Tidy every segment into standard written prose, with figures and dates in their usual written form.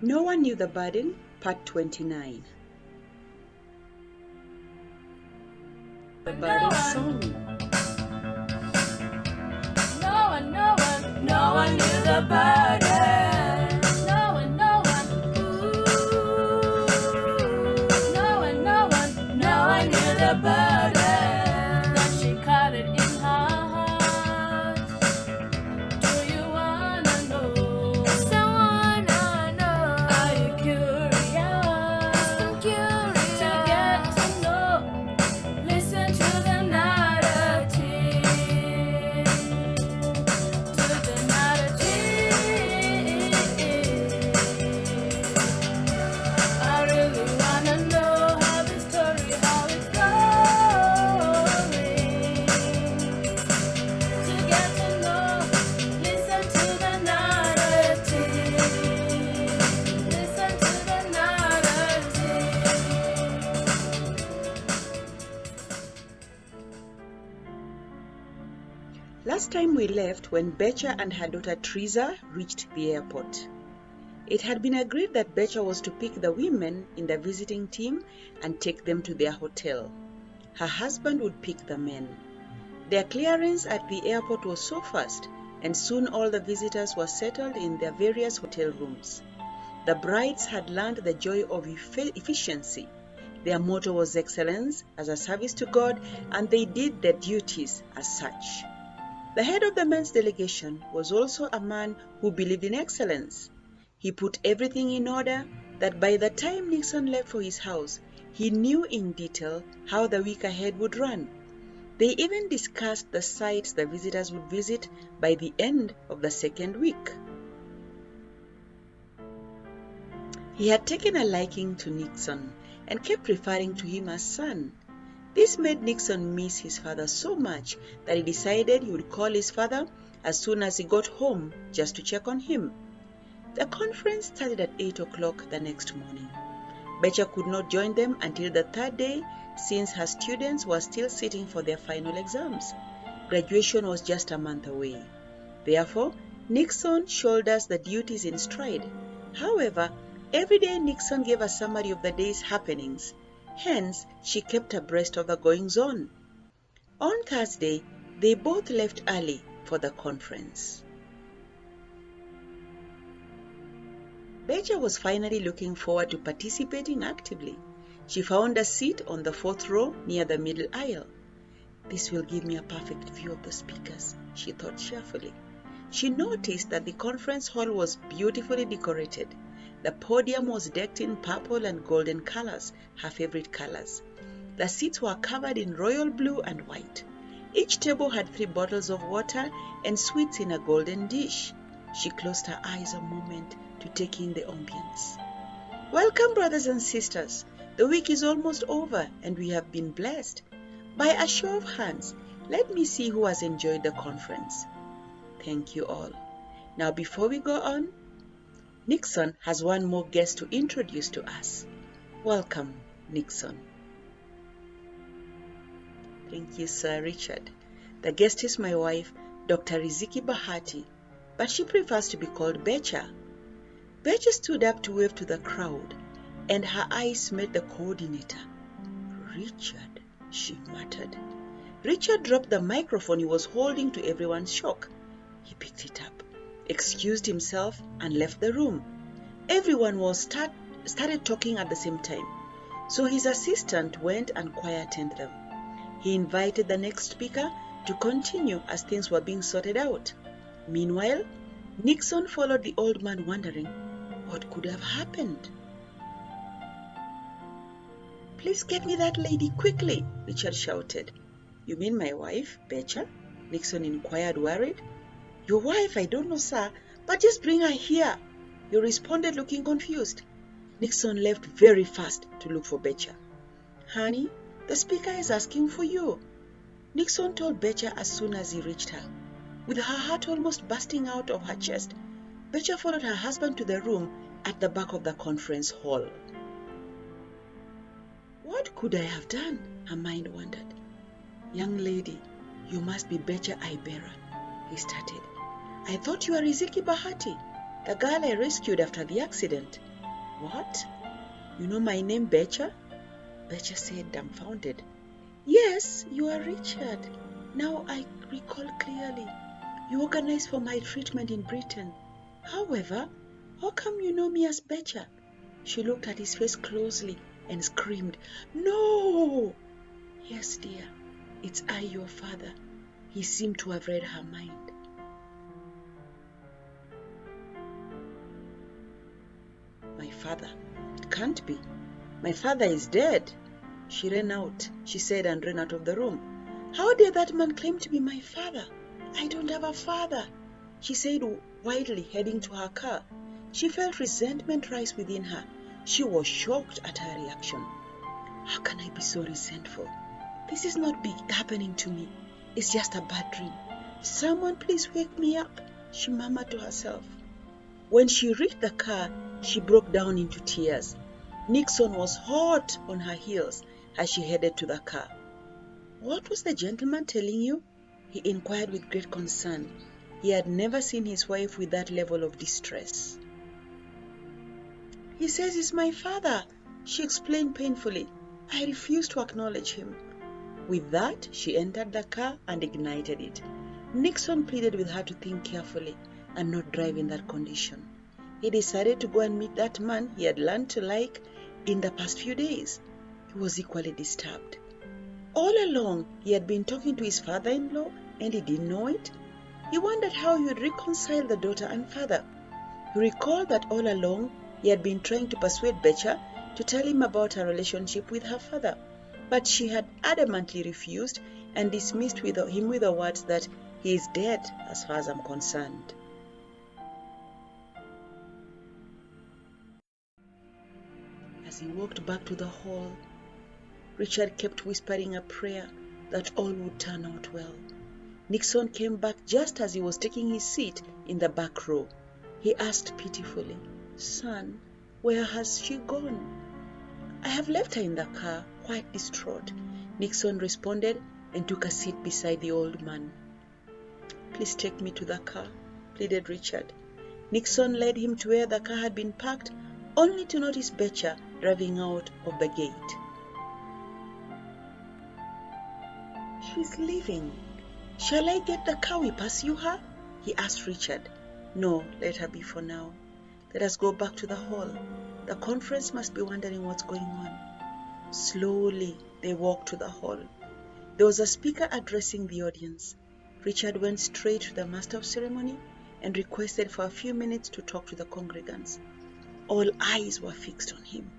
No One Knew the Burden, Part 29. The Burden Song. No one knew the burden. No one, ooh. No one knew the burden that she carried in her heart. Do you wanna know? Someone know. Are you curious? I'm curious to get to know. Listen to the narrative. Last time we left when Betcha and her daughter Teresa reached the airport. It had been agreed that Betcha was to pick the women in the visiting team and take them to their hotel. Her husband would pick the men. Their clearance at the airport was so fast, and soon all the visitors were settled in their various hotel rooms. The brides had learned the joy of efficiency. Their motto was excellence as a service to God, and they did their duties as such. The head of the men's delegation was also a man who believed in excellence. He put everything in order that by the time Nixon left for his house, he knew in detail how the week ahead would run. They even discussed the sites the visitors would visit by the end of the second week. He had taken a liking to Nixon and kept referring to him as son. This made Nixon miss his father so much that he decided he would call his father as soon as he got home just to check on him. The conference started at 8 o'clock the next morning. Betcha could not join them until the third day since her students were still sitting for their final exams. Graduation was just a month away. Therefore, Nixon shoulders the duties in stride. However, every day Nixon gave a summary of the day's happenings. Hence, she kept abreast of the goings-on. On Thursday, they both left early for the conference. Betcha was finally looking forward to participating actively. She found a seat on the fourth row near the middle aisle. This will give me a perfect view of the speakers, she thought cheerfully. She noticed that the conference hall was beautifully decorated. The podium was decked in purple and golden colors, her favorite colors. The seats were covered in royal blue and white. Each table had 3 bottles of water and sweets in a golden dish. She closed her eyes a moment to take in the ambience. Welcome, brothers and sisters. The week is almost over and we have been blessed. By a show of hands, let me see who has enjoyed the conference. Thank you all. Now before we go on, Nixon has one more guest to introduce to us. Welcome, Nixon. Thank you, Sir Richard. The guest is my wife, Dr. Riziki Bahati, but she prefers to be called Betcha. Betcha stood up to wave to the crowd, and her eyes met the coordinator. Richard, she muttered. Richard dropped the microphone he was holding to everyone's shock. He picked it up, excused himself, and left the room. Everyone started talking at the same time, so his assistant went and quietened them. He invited the next speaker to continue as things were being sorted out. Meanwhile, Nixon followed the old man, wondering what could have happened. Please get me that lady quickly, Richard shouted. You mean my wife, Betcha? Nixon inquired, worried. Your wife? I don't know, sir, but just bring her here. He responded, looking confused. Nixon left very fast to look for Betcha. Honey, the speaker is asking for you, Nixon told Betcha as soon as he reached her. With her heart almost bursting out of her chest, Betcha followed her husband to the room at the back of the conference hall. What could I have done? Her mind wondered. Young lady, you must be Betcha Iberan, he started. I thought you were Riziki Bahati. "The girl I rescued after the accident." "What? You know my name, Betcha?" Betcha said, dumbfounded. "Yes, you are Richard. Now I recall clearly. You organized for my treatment in Britain. However, how come you know me as Betcha?" She looked at his face closely and screamed, "No!" "Yes, dear, it's I, your father." He seemed to have read her mind. "My father? It can't be. My father is dead." She ran out, she said, and ran out of the room. "How dare that man claim to be my father? I don't have a father," she said wildly, heading to her car. She felt resentment rise within her. She was shocked at her reaction. How can I be so resentful? This is not happening to me. It's just a bad dream. Someone please wake me up, she murmured to herself. When she reached the car, she broke down into tears. Nixon was hot on her heels as she headed to the car. "What was the gentleman telling you?" he inquired with great concern. He had never seen his wife with that level of distress. "He says he's my father," she explained painfully. "I refuse to acknowledge him." With that, she entered the car and ignited it. Nixon pleaded with her to think carefully and not drive in that condition. He decided to go and meet that man he had learned to like in the past few days. He was equally disturbed. All along, he had been talking to his father-in-law and he didn't know it. He wondered how he would reconcile the daughter and father. He recalled that all along, he had been trying to persuade Betcha to tell him about her relationship with her father, but she had adamantly refused and dismissed him with the words that he is dead as far as I'm concerned. As he walked back to the hall, Richard kept whispering a prayer that all would turn out well. Nixon came back just as he was taking his seat in the back row. He asked pitifully, "Son, where has she gone?" "I have left her in the car, quite distraught," Nixon responded and took a seat beside the old man. "Please take me to the car," pleaded Richard. Nixon led him to where the car had been parked, only to notice Betcha driving out of the gate. "She's leaving. Shall I get the car we pursue her?" he asked Richard. "No, let her be for now. Let us go back to the hall. The conference must be wondering what's going on." Slowly, they walked to the hall. There was a speaker addressing the audience. Richard went straight to the master of ceremony and requested for a few minutes to talk to the congregants. All eyes were fixed on him.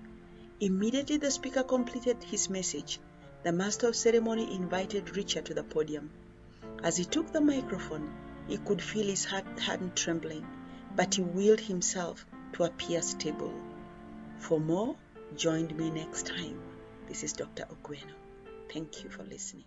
Immediately the speaker completed his message, the master of ceremony invited Richard to the podium. As he took the microphone, he could feel his hand trembling, but he willed himself to appear stable. For more, join me next time. This is Dr. Ogweno. Thank you for listening.